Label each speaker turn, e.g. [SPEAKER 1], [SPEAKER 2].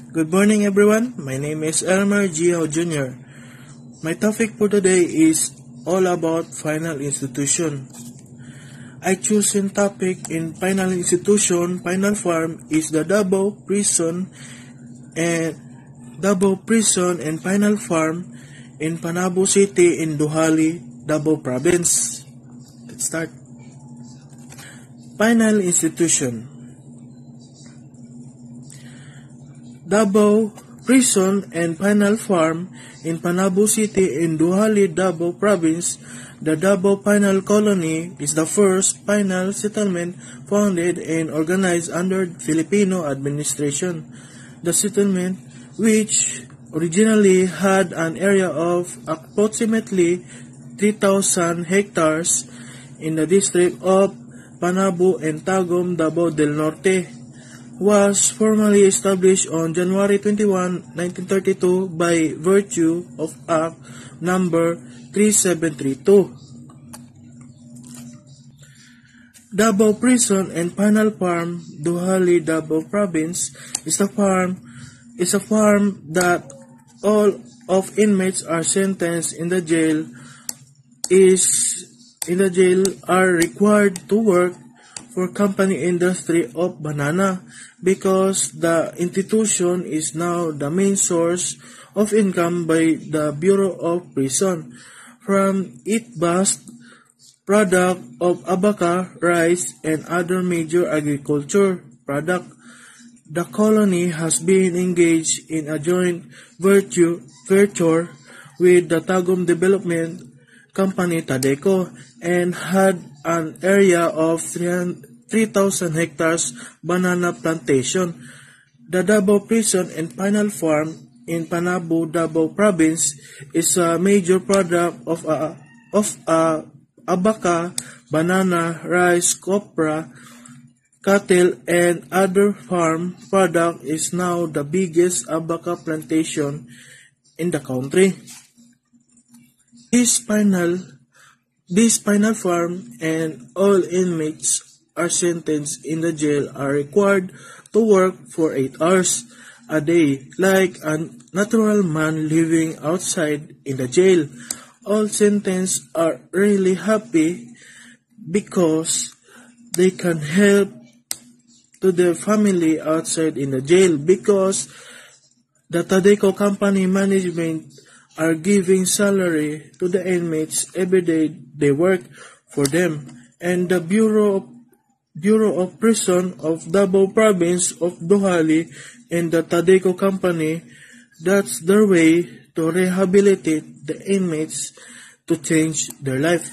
[SPEAKER 1] Good morning everyone, my name is Elmer Gio Jr. My topic for today is all about final institution. I chosen topic in final institution, final farm is the Davao Prison and final farm in Panabo City in Duhali, Davao Province. Let's start. Final institution. Davao Prison and Penal Farm in Panabo City in Duhali, Davao Province. The Davao Penal Colony is the first penal settlement founded and organized under Filipino administration. The settlement, which originally had an area of approximately 3,000 hectares in the district of Panabo and Tagum, Davao del Norte, was formally established on January 21, 1932 by virtue of Act Number 3732. Davao Prison and Penal Farm, Duhali, Davao Province is a farm that all of inmates are sentenced in the jail are required to work for company industry of banana because the institution is now the main source of income by the Bureau of Prison from its vast product of abaca, rice, and other major agriculture product. The colony has been engaged in a joint venture with the Tagum Development Company Tadeco and had an area of 3,000 hectares banana plantation. The Davao Prison and Penal Farm in Panabo, Davao Province is a major product of abaca, banana, rice, copra, cattle, and other farm product is now the biggest abaca plantation in the country. This penal farm and all inmates are sentenced in the jail are required to work for 8 hours a day like a natural man living outside in the jail. All sentenced are really happy because they can help to their family outside in the jail because the Tadeco company management are giving salary to the inmates every day they work for them, and the Bureau of Prison of Davao Province of Duhali and the Tadeco company, that's their way to rehabilitate the inmates to change their life.